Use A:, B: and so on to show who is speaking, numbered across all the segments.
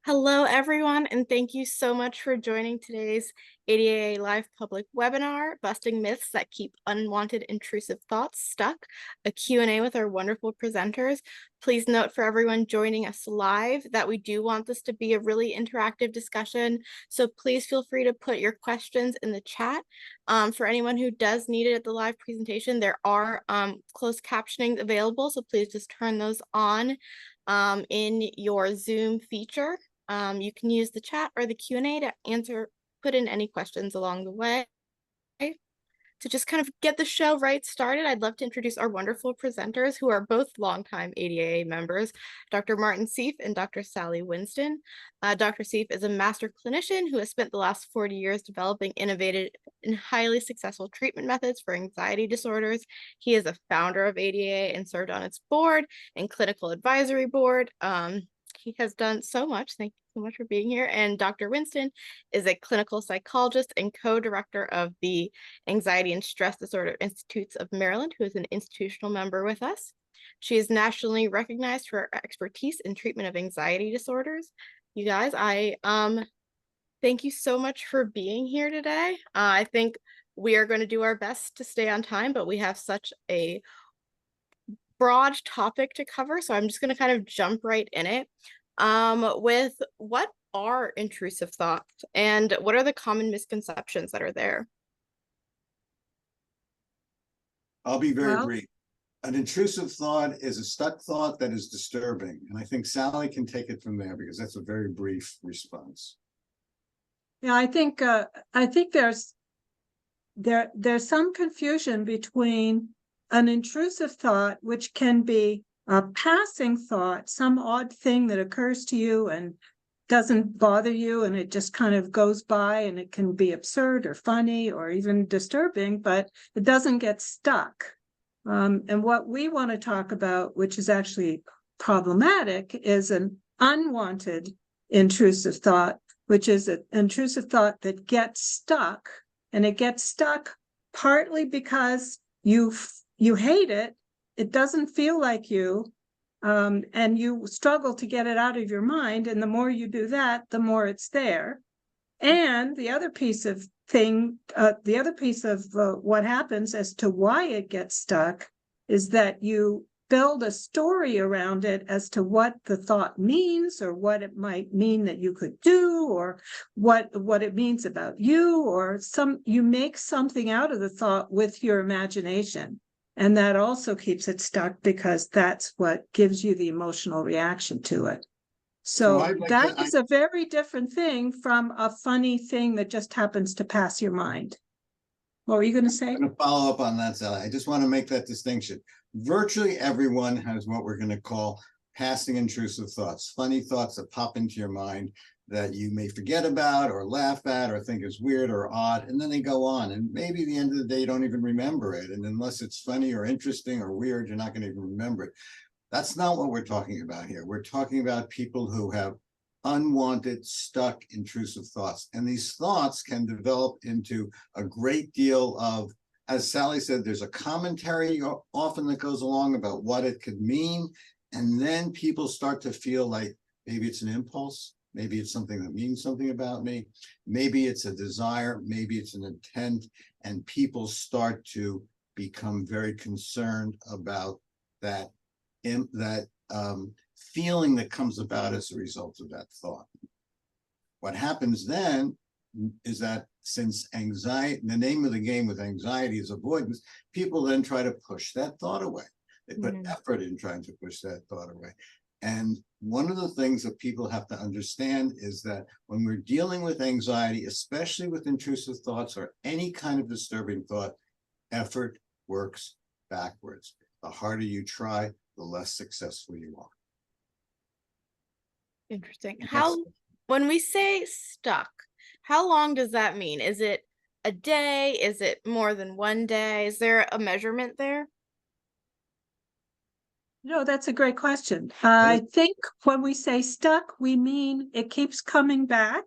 A: Hello, everyone, and thank you so much for joining today's ADAA live public webinar, Busting Myths That Keep Unwanted Intrusive Thoughts Stuck, a Q&A with our wonderful presenters. Please note for everyone joining us live that we do want this to be a really interactive discussion, so please feel free to put your questions in the chat. For anyone who does need it at the live presentation, there are closed captioning available, so please just turn those on in your Zoom feature. You can use the chat or the Q&A to put in any questions along the way. To just kind of get the show started, I'd love to introduce our wonderful presenters who are both longtime ADAA members, Dr. Martin Seif and Dr. Sally Winston. Dr. Seif is a master clinician who has spent the last 40 years developing innovative and highly successful treatment methods for anxiety disorders. He is a founder of ADAA and served on its board and clinical advisory board. He has done so much. Thank you so much for being here. And Dr. Winston is a clinical psychologist and co-director of the Anxiety and Stress Disorder Institutes of Maryland, who is an institutional member with us. She is nationally recognized for her expertise in treatment of anxiety disorders. You guys, I thank you so much for being here today. I think we are going to do our best to stay on time, but we have such a broad topic to cover, so I'm just going to kind of jump right in it with what are intrusive thoughts and what are the common misconceptions that are there?
B: I'll be very brief. An intrusive thought is a stuck thought that is disturbing, and I think Sally can take it from there because that's a very brief response.
C: Yeah, I think there's some confusion between an intrusive thought, which can be a passing thought, some odd thing that occurs to you and doesn't bother you, and it just kind of goes by, and it can be absurd or funny or even disturbing, but it doesn't get stuck. And what we want to talk about, which is actually problematic, is an unwanted intrusive thought, which is an intrusive thought that gets stuck, and it gets stuck partly because you hate it, it doesn't feel like you, and you struggle to get it out of your mind. And the more you do that, the more it's there. And the other piece of what happens as to why it gets stuck is that you build a story around it as to what the thought means, or what it might mean that you could do, or what it means about you, or you make something out of the thought with your imagination. And that also keeps it stuck because that's what gives you the emotional reaction to it. So that is a very different thing from a funny thing that just happens to pass your mind. What were you going to say?
B: I'm going to follow up on that, Sally. I just want to make that distinction. Virtually everyone has what we're going to call passing intrusive thoughts, funny thoughts that pop into your mind that you may forget about or laugh at or think is weird or odd, and then they go on. And maybe at the end of the day, you don't even remember it. And unless it's funny or interesting or weird, you're not going to even remember it. That's not what we're talking about here. We're talking about people who have unwanted, stuck, intrusive thoughts. And these thoughts can develop into a great deal of, as Sally said, there's a commentary often that goes along about what it could mean. And then people start to feel like maybe it's an impulse. Maybe it's something that means something about me. Maybe it's a desire. Maybe it's an intent. And people start to become very concerned about that feeling that comes about as a result of that thought. What happens then is that since anxiety, the name of the game with anxiety is avoidance, people then try to push that thought away. They put effort in trying to push that thought away. And one of the things that people have to understand is that when we're dealing with anxiety, especially with intrusive thoughts or any kind of disturbing thought, effort works backwards. The harder you try, the less successful you are.
A: Interesting. When we say stuck, how long does that mean? Is it a day? Is it more than one day? Is there a measurement there?
C: No, that's a great question. I think when we say stuck, we mean it keeps coming back,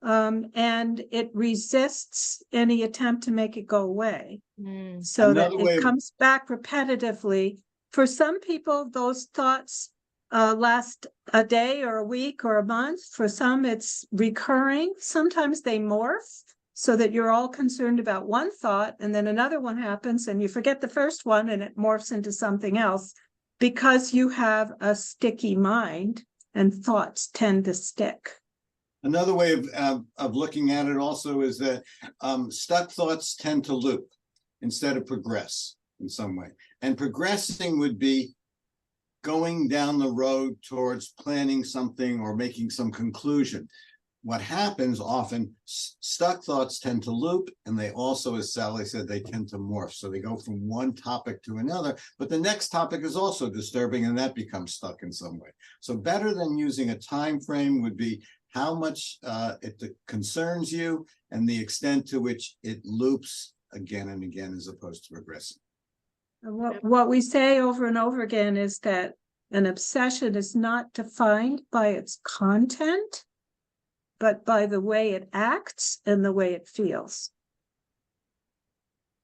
C: and it resists any attempt to make it go away. So that it comes back repetitively. For some people, those thoughts last a day or a week or a month. For some, it's recurring. Sometimes they morph so that you're all concerned about one thought and then another one happens and you forget the first one and it morphs into something else because you have a sticky mind and thoughts tend to stick.
B: Another way of looking at it also is that stuck thoughts tend to loop instead of progress in some way. And progressing would be going down the road towards planning something or making some conclusion. What happens often, stuck thoughts tend to loop, and they also, as Sally said, they tend to morph. So they go from one topic to another, but the next topic is also disturbing, and that becomes stuck in some way. So better than using a time frame would be how much it concerns you and the extent to which it loops again and again as opposed to progressing.
C: What we say over and over again is that an obsession is not defined by its content, but by the way it acts and the way it feels.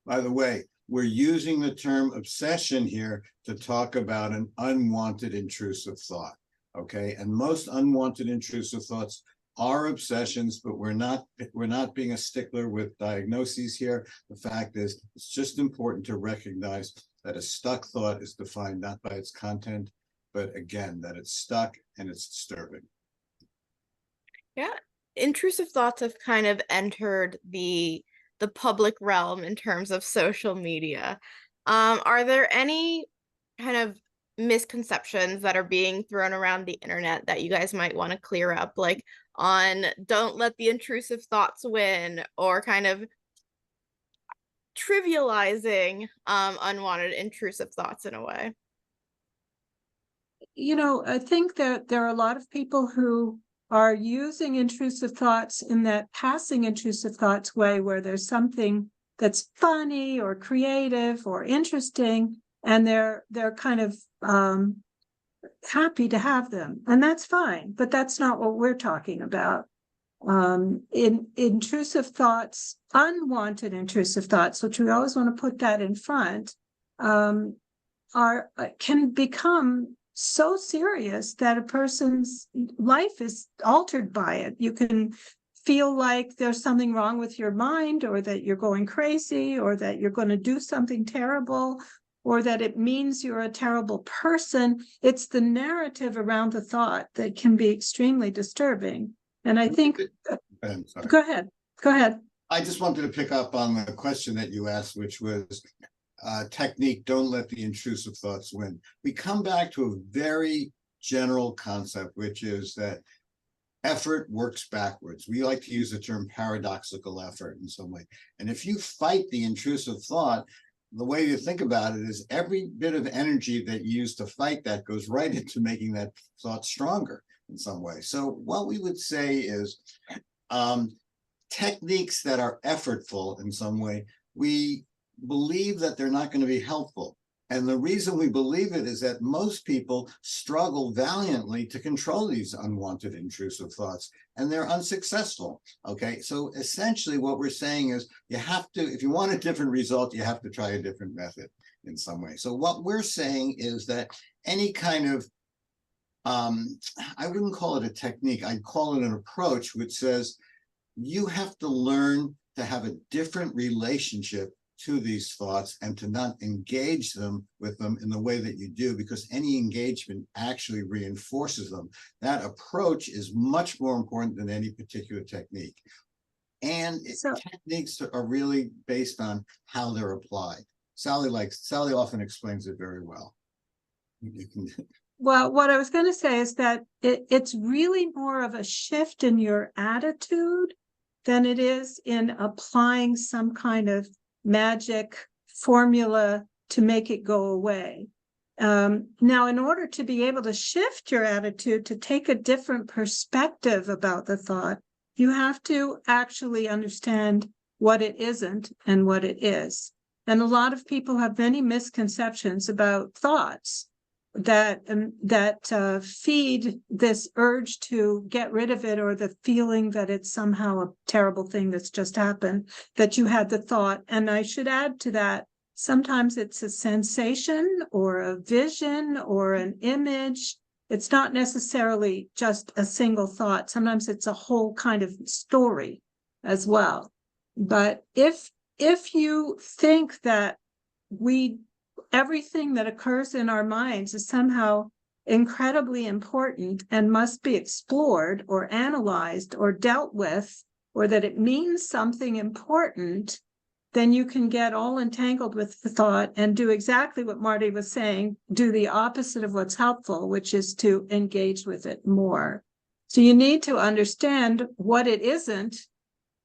B: By the way, we're using the term obsession here to talk about an unwanted intrusive thought, okay? And most unwanted intrusive thoughts are obsessions, but we're not being a stickler with diagnoses here. The fact is, it's just important to recognize that a stuck thought is defined not by its content, but again, that it's stuck and it's disturbing.
A: Yeah, intrusive thoughts have kind of entered the public realm in terms of social media. Are there any kind of misconceptions that are being thrown around the internet that you guys might want to clear up, like on don't let the intrusive thoughts win, or kind of trivializing unwanted intrusive thoughts in a way?
C: You know, I think that there are a lot of people who are using intrusive thoughts in that passing intrusive thoughts way, where there's something that's funny or creative or interesting, and they're kind of happy to have them, and that's fine. But that's not what we're talking about. In intrusive thoughts, unwanted intrusive thoughts, which we always want to put that in front, can become so serious that a person's life is altered by it. You can feel like there's something wrong with your mind, or that you're going crazy, or that you're going to do something terrible, or that it means you're a terrible person. It's the narrative around the thought that can be extremely disturbing. And I think, go ahead.
B: I just wanted to pick up on the question that you asked, which was technique, don't let the intrusive thoughts win. We come back to a very general concept, which is that effort works backwards. We like to use the term paradoxical effort in some way. And if you fight the intrusive thought, the way you think about it is every bit of energy that you use to fight that goes right into making that thought stronger in some way. So what we would say is techniques that are effortful in some way, we believe that they're not going to be helpful. And the reason we believe it is that most people struggle valiantly to control these unwanted intrusive thoughts, and they're unsuccessful. Okay, so essentially what we're saying is you have to, if you want a different result, you have to try a different method in some way. So what we're saying is that any kind of, I wouldn't call it a technique, I'd call it an approach, which says you have to learn to have a different relationship to these thoughts and to not engage them with them in the way that you do, because any engagement actually reinforces them. That approach is much more important than any particular technique. And techniques are really based on how they're applied. Sally often explains it very well. You can.
C: Well, what I was going to say is that it's really more of a shift in your attitude than it is in applying some kind of magic formula to make it go away. Now, in order to be able to shift your attitude, to take a different perspective about the thought, you have to actually understand what it isn't and what it is. And a lot of people have many misconceptions about thoughts that feed this urge to get rid of it, or the feeling that it's somehow a terrible thing that's just happened, that you had the thought. And I should add to that, sometimes it's a sensation or a vision or an image It's not necessarily just a single thought. Sometimes it's a whole kind of story as well. But if you think that everything that occurs in our minds is somehow incredibly important and must be explored or analyzed or dealt with, or that it means something important, then you can get all entangled with the thought and do exactly what Marty was saying, do the opposite of what's helpful, which is to engage with it more. So you need to understand what it isn't.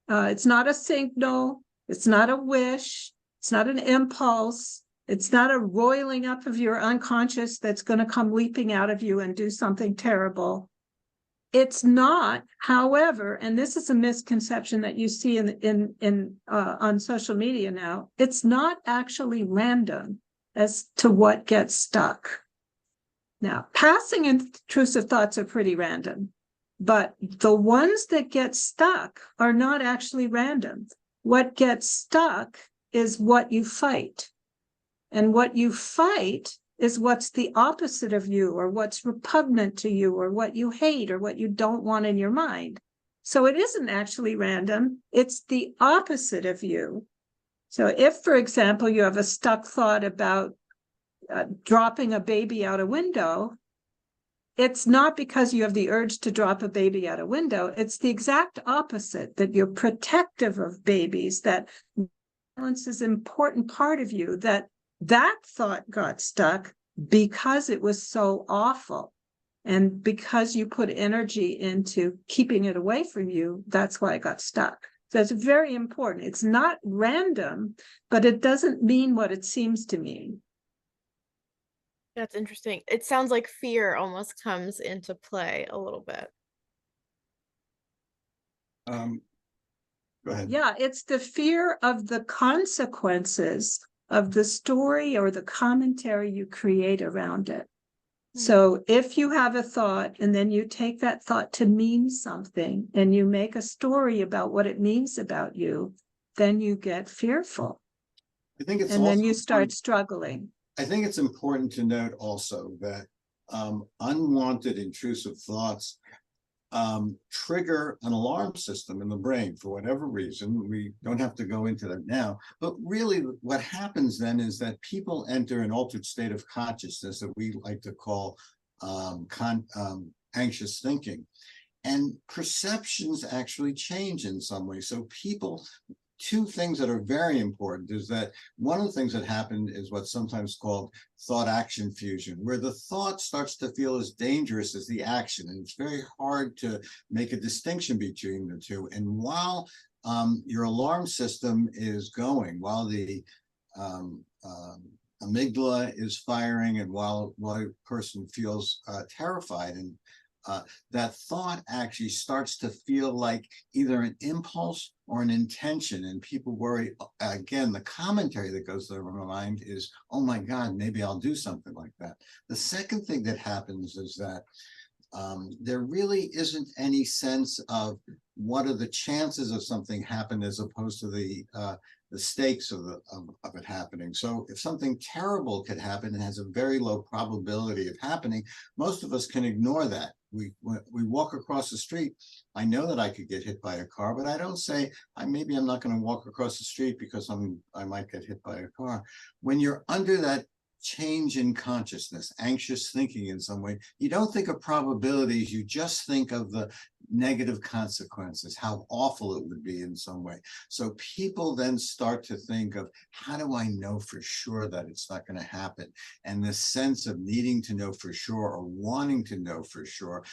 C: It's not a signal. It's not a wish. It's not an impulse. It's not a roiling up of your unconscious that's going to come leaping out of you and do something terrible. It's not, however, and this is a misconception that you see on social media now, it's not actually random as to what gets stuck. Now, passing intrusive thoughts are pretty random, but the ones that get stuck are not actually random. What gets stuck is what you fight. And what you fight is what's the opposite of you, or what's repugnant to you, or what you hate, or what you don't want in your mind. So it isn't actually random. It's the opposite of you. So if, for example, you have a stuck thought about dropping a baby out a window, it's not because you have the urge to drop a baby out a window. It's the exact opposite, that you're protective of babies, that violence is an important part of you, that thought got stuck because it was so awful. And because you put energy into keeping it away from you, that's why it got stuck. So it's very important. It's not random, but it doesn't mean what it seems to mean.
A: That's interesting. It sounds like fear almost comes into play a little bit.
B: Go ahead.
C: Yeah, it's the fear of the consequences of the story or the commentary you create around it. So if you have a thought and then you take that thought to mean something and you make a story about what it means about you, then you get fearful.
B: I think it's
C: and then
B: also
C: you start
B: important-
C: struggling.
B: I think it's important to note also that unwanted intrusive thoughts trigger an alarm system in the brain for whatever reason. We don't have to go into that now, but really what happens then is that people enter an altered state of consciousness that we like to call anxious thinking, and perceptions actually change in some way. So two things that are very important is that one of the things that happened is what's sometimes called thought action fusion, where the thought starts to feel as dangerous as the action. And it's very hard to make a distinction between the two. And while your alarm system is going, while the amygdala is firing, and while a person feels terrified, and that thought actually starts to feel like either an impulse or an intention. And people worry, again, the commentary that goes through their mind is, oh my God, maybe I'll do something like that. The second thing that happens is that there really isn't any sense of what are the chances of something happen as opposed to the stakes of it happening. So if something terrible could happen, it has a very low probability of happening. Most of us can ignore that. We walk across the street. I know that I could get hit by a car, but I don't say, maybe I'm not going to walk across the street because I might get hit by a car. When you're under that change in consciousness, anxious thinking in some way, you don't think of probabilities, you just think of the negative consequences, how awful it would be in some way. So people then start to think of, how do I know for sure that it's not going to happen? And this sense of needing to know for sure, or wanting to know for sure,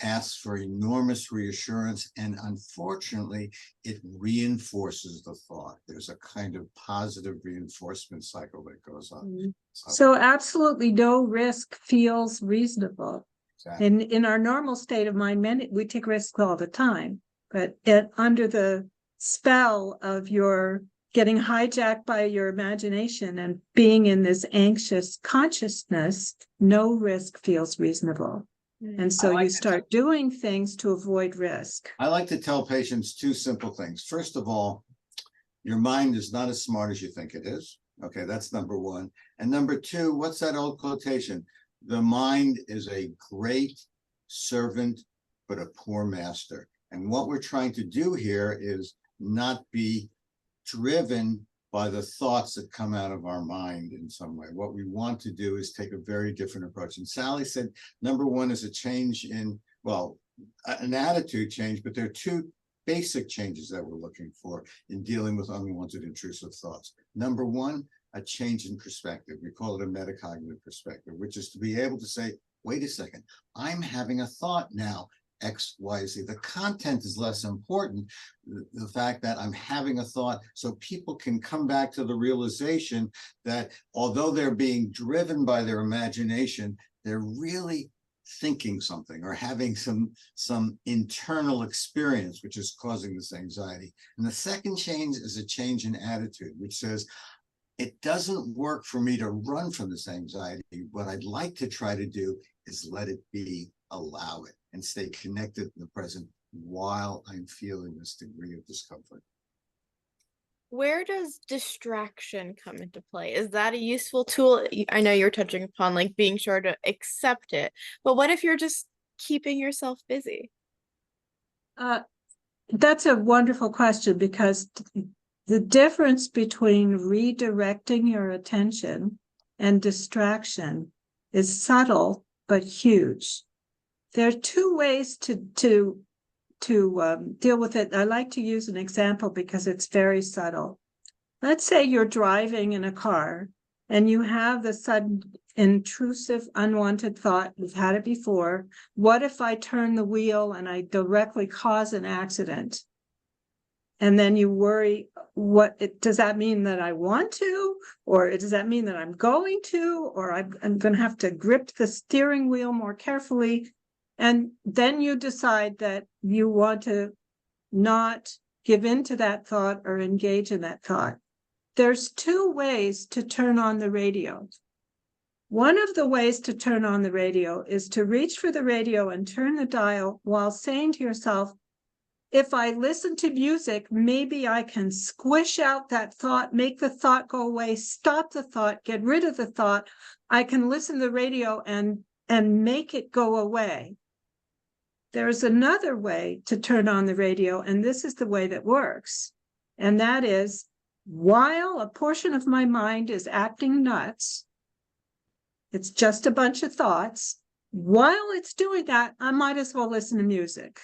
B: asks for enormous reassurance, and unfortunately it reinforces the thought. There's a kind of positive reinforcement cycle that goes on.
C: So absolutely no risk feels reasonable.
B: Exactly.
C: In our normal state of mind, we take risks all the time, but under the spell of your getting hijacked by your imagination and being in this anxious consciousness, no risk feels reasonable. And so you start doing things to avoid risk.
B: I like to tell patients two simple things. First of all, your mind is not as smart as you think it is. Okay, that's number one. And number two, what's that old quotation? The mind is a great servant, but a poor master. And what we're trying to do here is not be driven by the thoughts that come out of our mind in some way. What we want to do is take a very different approach. And Sally said, number one is a change in, well, an attitude change, but there are two basic changes that we're looking for in dealing with unwanted intrusive thoughts. Number one, a change in perspective. We call it a metacognitive perspective, which is to be able to say, wait a second, I'm having a thought now, X, Y, Z. The content is less important. The fact that I'm having a thought, so people can come back to the realization that although they're being driven by their imagination, they're really thinking something or having some internal experience, which is causing this anxiety. And the second change is a change in attitude, which says, it doesn't work for me to run from this anxiety. What I'd like to try to do is let it be, allow it, and stay connected in the present while I'm feeling this degree of discomfort.
A: Where does distraction come into play? Is that a useful tool? I know you're touching upon like being sure to accept it, but what if you're just keeping yourself busy?
C: That's a wonderful question, because the difference between redirecting your attention and distraction is subtle but huge. There are two ways to deal with it. I like to use an example because it's very subtle. Let's say you're driving in a car and you have the sudden intrusive, unwanted thought, we've had it before, what if I turn the wheel and I directly cause an accident? And then you worry, does that mean that I want to, or does that mean that I'm going to, or I'm going to have to grip the steering wheel more carefully? And then you decide that you want to not give in to that thought or engage in that thought. There's two ways to turn on the radio. One of the ways to turn on the radio is to reach for the radio and turn the dial while saying to yourself, if I listen to music, maybe I can squish out that thought, make the thought go away, stop the thought, get rid of the thought. I can listen to the radio and make it go away. There's another way to turn on the radio, and this is the way that works. And that is, while a portion of my mind is acting nuts, it's just a bunch of thoughts, while it's doing that, I might as well listen to music.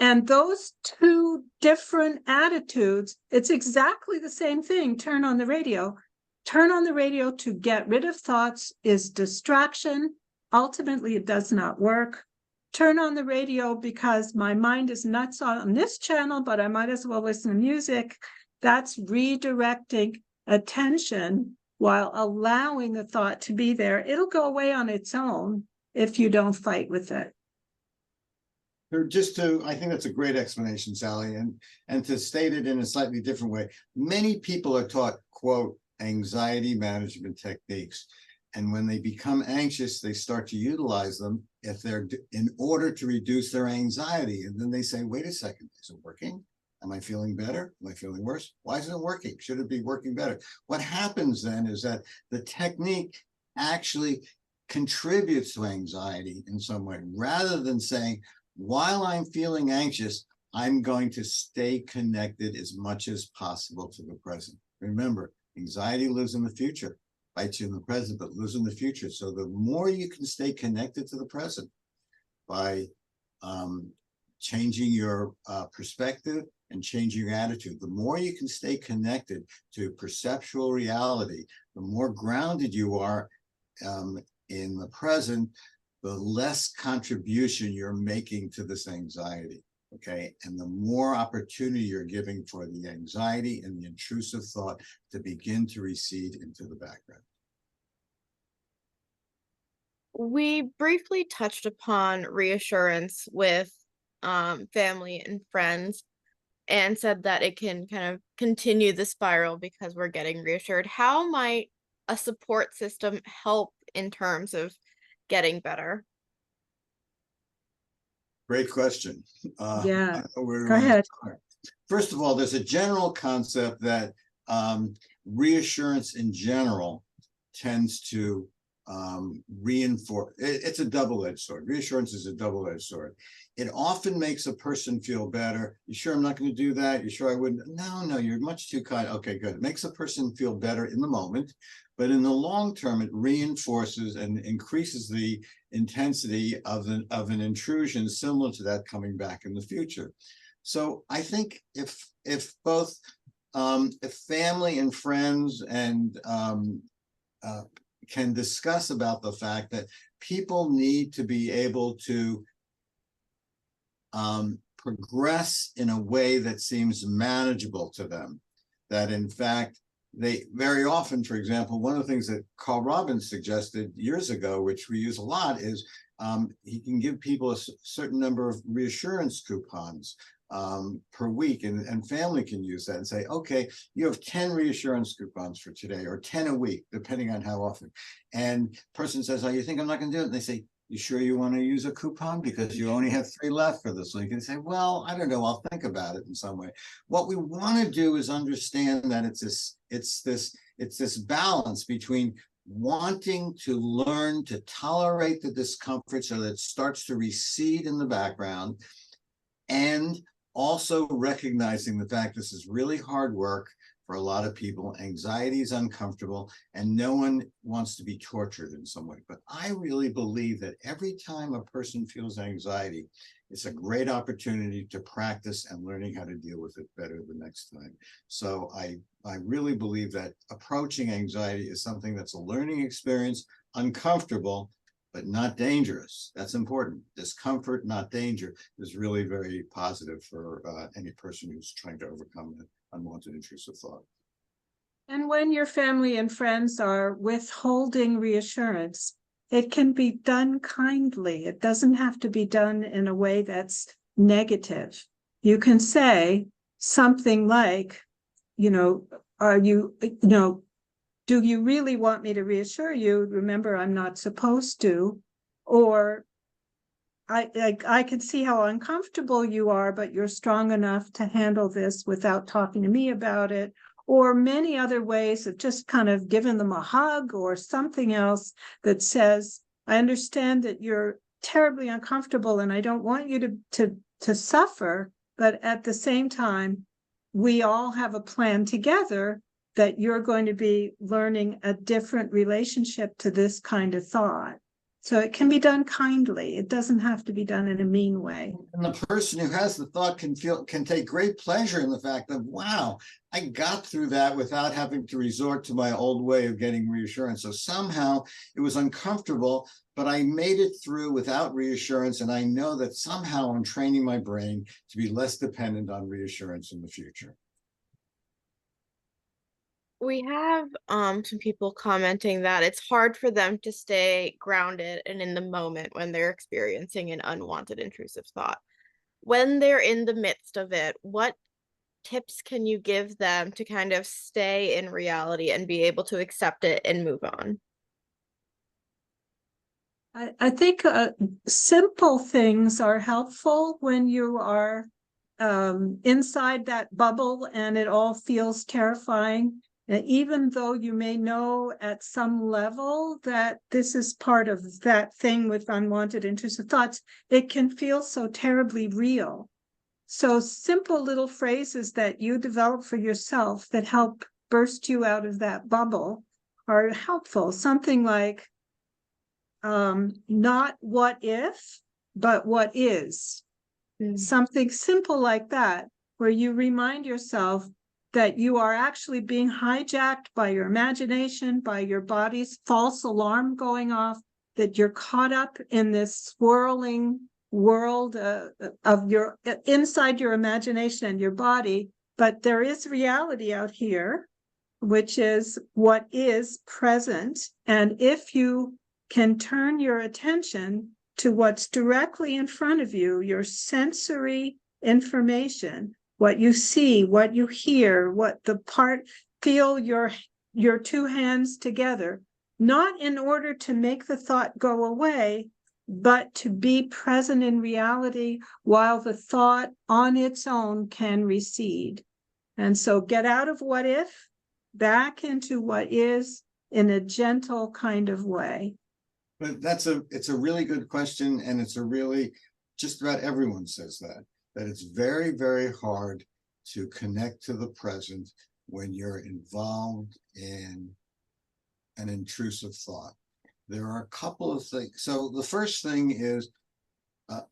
C: And those two different attitudes, it's exactly the same thing. Turn on the radio. Turn on the radio to get rid of thoughts is distraction. Ultimately, it does not work. Turn on the radio because my mind is nuts on this channel, but I might as well listen to music. That's redirecting attention while allowing the thought to be there. It'll go away on its own if you don't fight with it.
B: I think that's a great explanation, Sally, and to state it in a slightly different way, many people are taught, quote, anxiety management techniques. And when they become anxious, they start to utilize them in order to reduce their anxiety. And then they say, wait a second, is it working? Am I feeling better? Am I feeling worse? Why isn't it working? Should it be working better? What happens then is that the technique actually contributes to anxiety in some way, rather than saying, while I'm feeling anxious, I'm going to stay connected as much as possible to the present. Remember, anxiety lives in the future, bites you in the present, but lives in the future. So the more you can stay connected to the present by changing your perspective and changing your attitude, the more you can stay connected to perceptual reality, the more grounded you are in the present, the less contribution you're making to this anxiety, okay? And the more opportunity you're giving for the anxiety and the intrusive thought to begin to recede into the background.
A: We briefly touched upon reassurance with family and friends and said that it can kind of continue the spiral because we're getting reassured. How might a support system help in terms of getting better?
B: Great question.
C: Yeah, go ahead.
B: First of all, there's a general concept that reassurance in general tends to reinforce. It's a double-edged sword. Reassurance is a double-edged sword. It often makes a person feel better. You sure I'm not going to do that? You sure I wouldn't? No, you're much too kind. Okay, good. It makes a person feel better in the moment, but in the long term, it reinforces and increases the intensity of an intrusion similar to that coming back in the future. So I think if both if family and friends and can discuss about the fact that people need to be able to progress in a way that seems manageable to them, that in fact they very often, for example, one of the things that Carl Robbins suggested years ago, which we use a lot, is he can give people a certain number of reassurance coupons per week, and family can use that and say, okay, you have 10 reassurance coupons for today, or 10 a week, depending on how often. And person says, oh, you think I'm not going to do it? And they say, you sure you want to use a coupon because you only have 3 left for this week? And say, well, I don't know, I'll think about it in some way. What we want to do is understand that it's this balance between wanting to learn to tolerate the discomfort so that it starts to recede in the background, and also recognizing the fact this is really hard work for a lot of people. Anxiety is uncomfortable, and no one wants to be tortured in some way. But I really believe that every time a person feels anxiety, it's a great opportunity to practice and learning how to deal with it better the next time. So I really believe that approaching anxiety is something that's a learning experience, uncomfortable, but not dangerous. That's important. Discomfort, not danger, is really very positive for any person who's trying to overcome an unwanted intrusive thought.
C: And when your family and friends are withholding reassurance, it can be done kindly. It doesn't have to be done in a way that's negative. You can say something like, are you, do you really want me to reassure you? Remember, I'm not supposed to. Or I can see how uncomfortable you are, but you're strong enough to handle this without talking to me about it. Or many other ways of just kind of giving them a hug or something else that says, I understand that you're terribly uncomfortable and I don't want you to suffer, but at the same time, we all have a plan together that you're going to be learning a different relationship to this kind of thought. So it can be done kindly. It doesn't have to be done in a mean way.
B: And the person who has the thought can take great pleasure in the fact that, wow, I got through that without having to resort to my old way of getting reassurance. So somehow it was uncomfortable, but I made it through without reassurance. And I know that somehow I'm training my brain to be less dependent on reassurance in the future.
A: We have some people commenting that it's hard for them to stay grounded and in the moment when they're experiencing an unwanted intrusive thought. When they're in the midst of it, what tips can you give them to kind of stay in reality and be able to accept it and move on?
C: I think simple things are helpful when you are inside that bubble and it all feels terrifying. Even though you may know at some level that this is part of that thing with unwanted intrusive thoughts, it can feel so terribly real. So simple little phrases that you develop for yourself that help burst you out of that bubble are helpful. Something like, not what if, but what is. Something simple like that, where you remind yourself that you are actually being hijacked by your imagination, by your body's false alarm going off, that you're caught up in this swirling world of your inside your imagination and your body. But there is reality out here, which is what is present. And if you can turn your attention to what's directly in front of you, your sensory information, what you see, what you hear, what the part, feel your 2 hands together, not in order to make the thought go away, but to be present in reality while the thought on its own can recede. And so get out of what if, back into what is, in a gentle kind of way?
B: But it's a really good question, and it's a really, just about everyone says that it's very, very hard to connect to the present when you're involved in an intrusive thought. There are a couple of things. So the first thing is,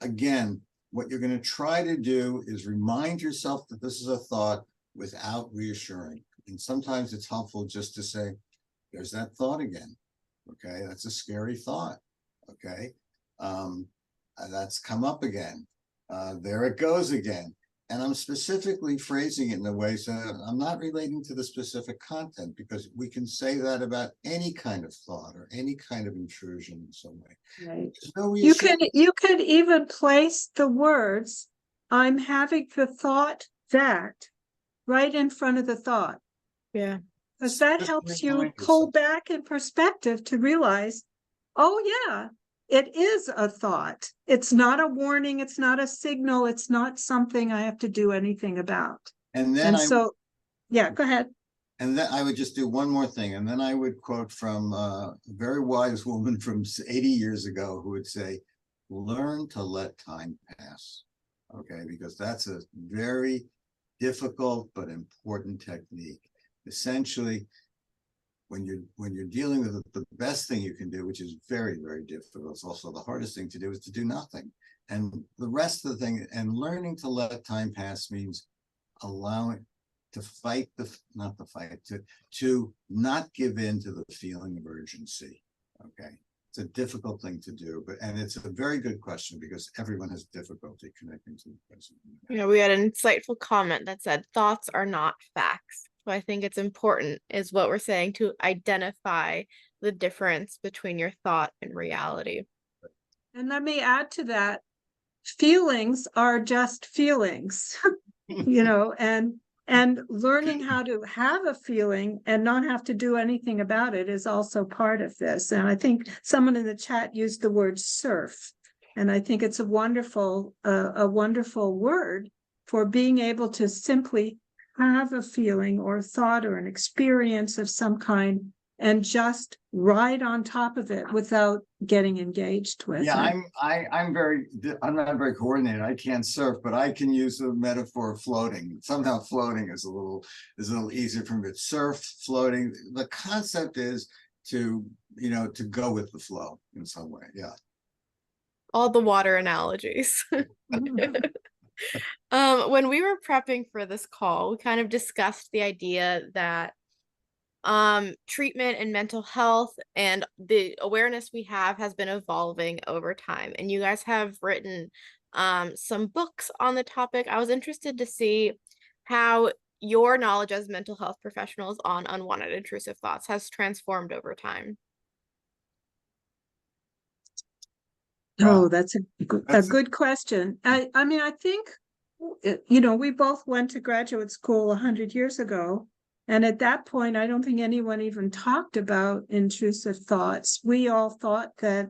B: again, what you're going to try to do is remind yourself that this is a thought without reassuring. And sometimes it's helpful just to say, there's that thought again. Okay, that's a scary thought. Okay, that's come up again. There it goes again. And I'm specifically phrasing it in a way so I'm not relating to the specific content, because we can say that about any kind of thought or any kind of intrusion in some way.
C: Right.
B: There's no
C: You
B: reassurance.
C: could even place the words, I'm having the thought that, right in front of the thought.
A: Yeah.
C: Because that
B: Just
C: helps you
B: remind
C: pull
B: yourself.
C: back in perspective to realize, oh yeah, it is a thought. It's not a warning. It's not a signal. It's not something I have to do anything about.
B: And then
C: And so, yeah, go ahead.
B: and then I would just do one more thing. And then I would quote from a very wise woman from 80 years ago who would say, learn to let time pass. Okay, because that's a very difficult but important technique. Essentially, when you're dealing with it, the best thing you can do, which is very, very difficult, it's also the hardest thing to do, is to do nothing. And the rest of the thing, and learning to let time pass means allowing to fight not the fight, to not give in to the feeling of urgency. Okay. It's a difficult thing to do, and it's a very good question because everyone has difficulty connecting to the present.
A: We had an insightful comment that said thoughts are not facts. So I think it's important, is what we're saying, to identify the difference between your thought and reality.
C: And let me add to that, feelings are just feelings, and learning how to have a feeling and not have to do anything about it is also part of this. And I think someone in the chat used the word surf. And I think it's a wonderful word for being able to simply have a feeling or thought or an experience of some kind and just ride on top of it without getting engaged with
B: Yeah,
C: it.
B: I'm not very coordinated. I can't surf, but I can use the metaphor of floating. Somehow floating is a little easier for me. Surf, floating. The concept is to go with the flow in some way. Yeah.
A: All the water analogies. When we were prepping for this call, we kind of discussed the idea that treatment and mental health and the awareness we have has been evolving over time. And you guys have written some books on the topic. I was interested to see how your knowledge as mental health professionals on unwanted intrusive thoughts has transformed over time.
C: Oh, that's a good question. I mean, I think, we both went to graduate school 100 years ago. And at that point, I don't think anyone even talked about intrusive thoughts. We all thought that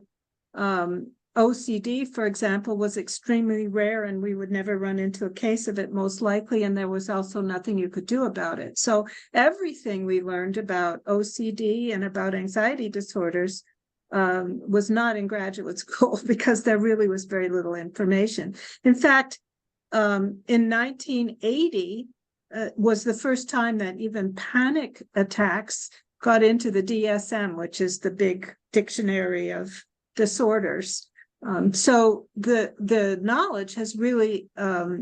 C: OCD, for example, was extremely rare and we would never run into a case of it most likely. And there was also nothing you could do about it. So everything we learned about OCD and about anxiety disorders was not in graduate school because there really was very little information. In fact, in 1980 was the first time that even panic attacks got into the DSM, which is the big dictionary of disorders. So the knowledge has really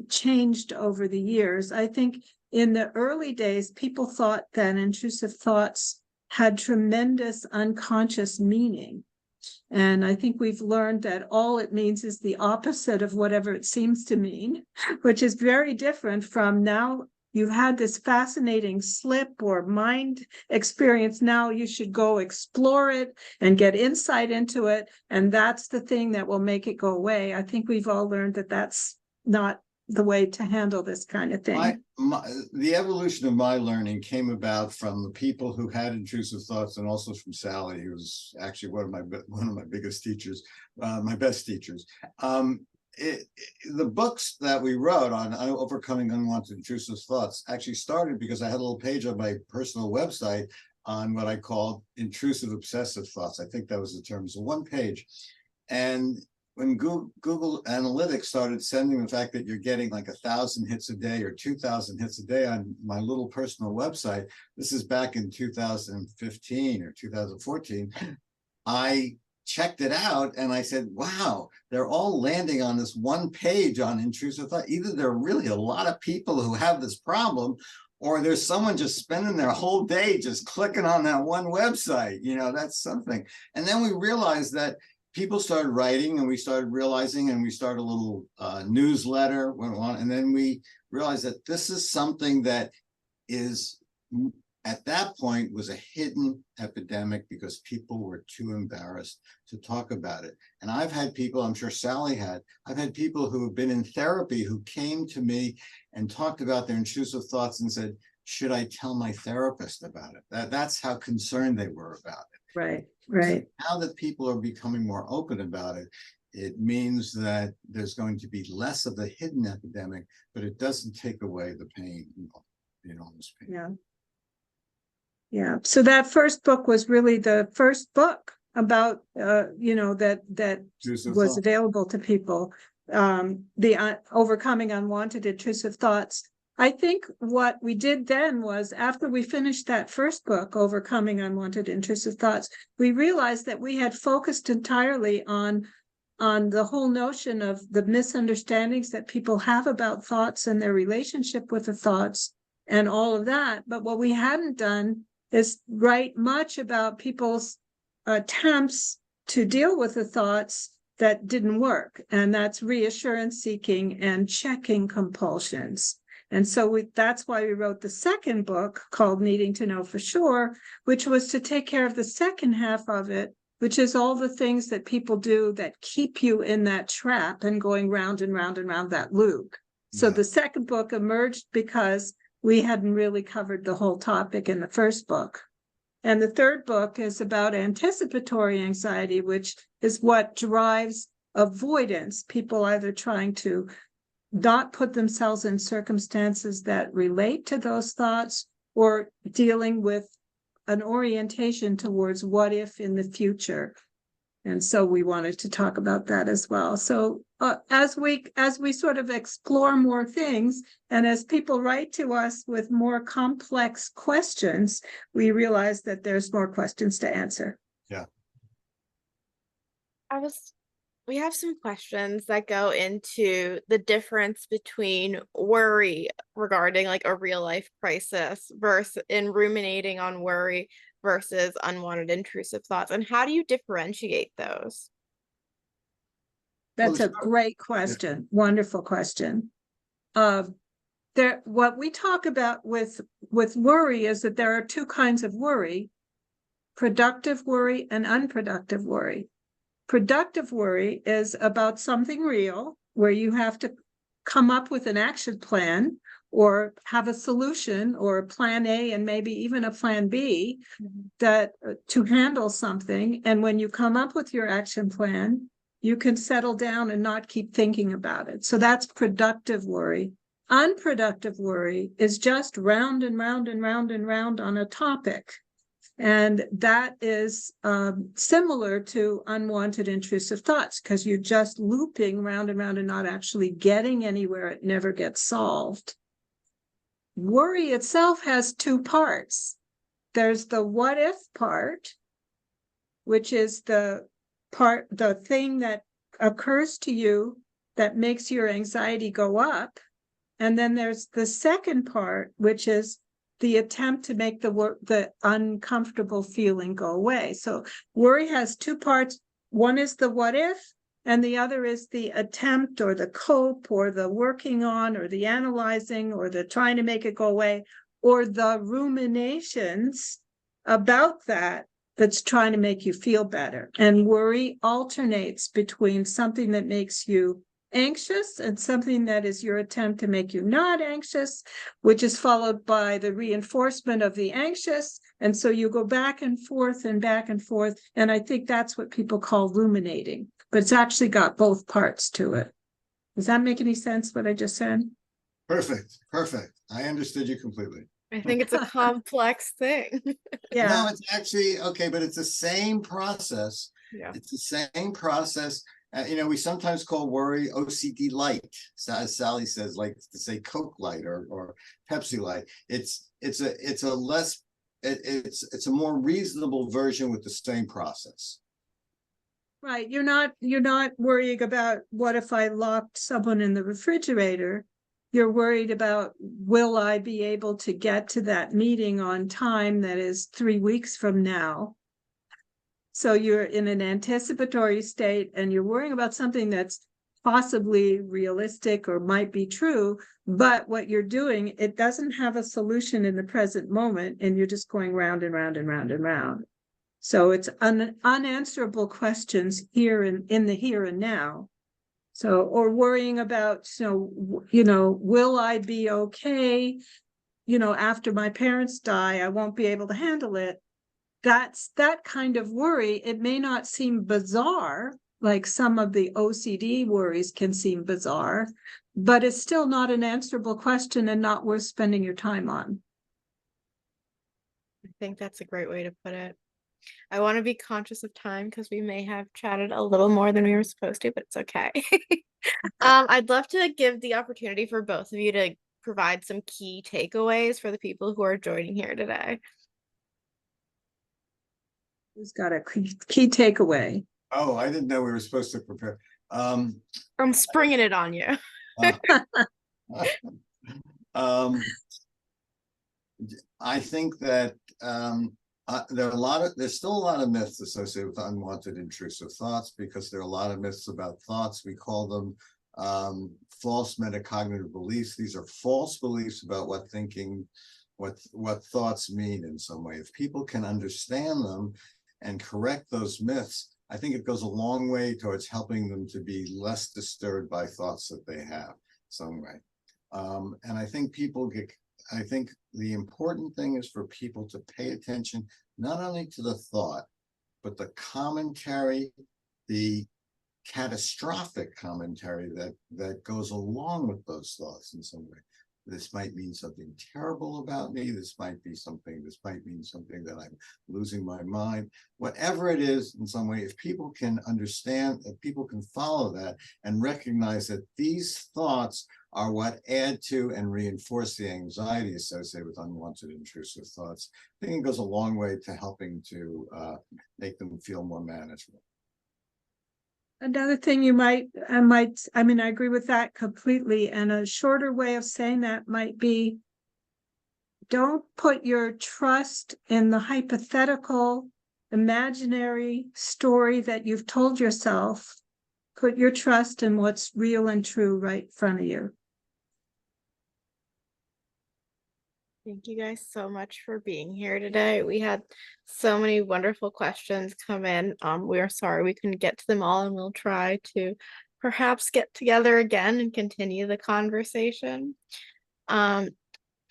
C: changed over the years. I think in the early days, people thought that intrusive thoughts had tremendous unconscious meaning. And I think we've learned that all it means is the opposite of whatever it seems to mean, which is very different from now. You've had this fascinating slip or mind experience. Now you should go explore it and get insight into it. And that's the thing that will make it go away. I think we've all learned that that's not the way to handle this kind of thing.
B: The evolution of my learning came about from the people who had intrusive thoughts, and also from Sally, who was actually one of my biggest teachers, my best teachers. The books that we wrote on overcoming unwanted intrusive thoughts actually started because I had a little page on my personal website on what I called intrusive obsessive thoughts. I think that was the term. It's a 1 page. And when Google Analytics started sending the fact that you're getting like 1,000 hits a day or 2,000 hits a day on my little personal website, this is back in 2015 or 2014, I checked it out and I said, wow, they're all landing on this 1 page on intrusive thought. Either there are really a lot of people who have this problem, or there's someone just spending their whole day just clicking on that one website. You know, that's something. And then we realized that people started writing, and we started realizing, and we started a little newsletter went on, and then we realized that this is something that is, at that point, was a hidden epidemic because people were too embarrassed to talk about it. And I've had people, I'm sure Sally had, I've had people who have been in therapy who came to me and talked about their intrusive thoughts and said, should I tell my therapist about it? That's how concerned they were about it.
C: Right, right.
B: So now that people are becoming more open about it, it means that there's going to be less of a hidden epidemic, but it doesn't take away the pain, the enormous pain.
C: Yeah. Yeah. So that first book was really the first book about, that
B: Intrusive
C: was
B: thought.
C: available to people. The Overcoming Unwanted Intrusive Thoughts. I think what we did then was, after we finished that first book, Overcoming Unwanted Intrusive Thoughts, we realized that we had focused entirely on the whole notion of the misunderstandings that people have about thoughts and their relationship with the thoughts and all of that. But what we hadn't done is write much about people's attempts to deal with the thoughts that didn't work. And that's reassurance seeking and checking compulsions. And so that's why we wrote the second book called Needing to Know for Sure, which was to take care of the second half of it, which is all the things that people do that keep you in that trap and going round and round and round that loop. So
B: Yeah.
C: the second book emerged because we hadn't really covered the whole topic in the first book. And the third book is about anticipatory anxiety, which is what drives avoidance, people either trying to not put themselves in circumstances that relate to those thoughts, or dealing with an orientation towards what if in the future. And so we wanted to talk about that as well. So as we sort of explore more things, and as people write to us with more complex questions, we realize that there's more questions to answer.
B: Yeah.
A: We have some questions that go into the difference between worry regarding like a real life crisis versus in ruminating on worry versus unwanted intrusive thoughts. And how do you differentiate those?
C: That's
B: Well,
C: a great question. Wonderful question. What we talk about with worry is that there are two kinds of worry: productive worry and unproductive worry. Productive worry is about something real, where you have to come up with an action plan or have a solution or a plan A and maybe even a plan B that to handle something. And when you come up with your action plan, you can settle down and not keep thinking about it. So that's productive worry. Unproductive worry is just round and round and round and round on a topic. And that is similar to unwanted intrusive thoughts, because you're just looping round and round and not actually getting anywhere. It never gets solved. Worry itself has two parts. There's the what if part, which is the thing that occurs to you that makes your anxiety go up. And then there's the second part, which is the attempt to make the uncomfortable feeling go away. So worry has two parts. One is the what if, and the other is the attempt or the cope or the working on or the analyzing or the trying to make it go away, or the ruminations about that's trying to make you feel better. And worry alternates between something that makes you anxious and something that is your attempt to make you not anxious, which is followed by the reinforcement of the anxious. And so you go back and forth and back and forth. And I think that's what people call ruminating, but it's actually got both parts to it. Does that make any sense, what I just said?
B: Perfect. Perfect. I understood you completely.
A: I think it's a complex thing.
B: No,
C: Yeah,
B: it's actually, okay, but it's the same process.
A: Yeah.
B: It's the same process. We sometimes call worry OCD light. So, as Sally says, like to say Coke light or Pepsi light. It's a less, it's a more reasonable version with the same process.
C: right. You're not worrying about what if I locked someone in the refrigerator. You're worried about, will I be able to get to that meeting on time that is 3 weeks from now? So you're in an anticipatory state and you're worrying about something that's possibly realistic or might be true, but what you're doing, it doesn't have a solution in the present moment, and you're just going round and round and round and round. So it's unanswerable questions here in the here and now. So, or worrying about, will I be okay? After my parents die, I won't be able to handle it. That's that kind of worry. It may not seem bizarre, like some of the OCD worries can seem bizarre, but it's still not an answerable question and not worth spending your time on.
A: I think that's a great way to put it. I want to be conscious of time because we may have chatted a little more than we were supposed to, but it's okay. I'd love to give the opportunity for both of you to provide some key takeaways for the people who are joining here today.
C: Who's got a key takeaway?
B: Oh, I didn't know we were supposed to prepare.
A: I'm springing it on you.
B: I think that there's still a lot of myths associated with unwanted intrusive thoughts, because there are a lot of myths about thoughts. We call them false metacognitive beliefs. These are false beliefs about what thoughts mean in some way. If people can understand them and correct those myths, I think it goes a long way towards helping them to be less disturbed by thoughts that they have some way. And I think the important thing is for people to pay attention, not only to the thought, but the commentary, the catastrophic commentary that goes along with those thoughts in some way. This might mean something terrible about me. This might mean something that I'm losing my mind. Whatever it is, in some way, if people can understand, if people can follow that and recognize that these thoughts are what add to and reinforce the anxiety associated with unwanted intrusive thoughts, I think it goes a long way to helping to make them feel more manageable.
C: Another thing I agree with that completely. And a shorter way of saying that might be, don't put your trust in the hypothetical, imaginary story that you've told yourself. Put your trust in what's real and true right in front of you.
A: Thank you guys so much for being here today. We had so many wonderful questions come in. We are sorry we couldn't get to them all, and we'll try to perhaps get together again and continue the conversation. Dr.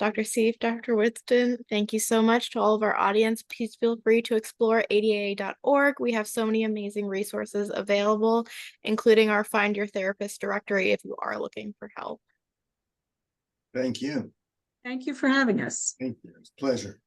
A: Seif, Dr. Winston, thank you so much. To all of our audience, please feel free to explore ADAA.org. We have so many amazing resources available, including our Find Your Therapist directory if you are looking for help.
B: Thank you.
C: Thank you for having us.
B: Thank you. It's a pleasure.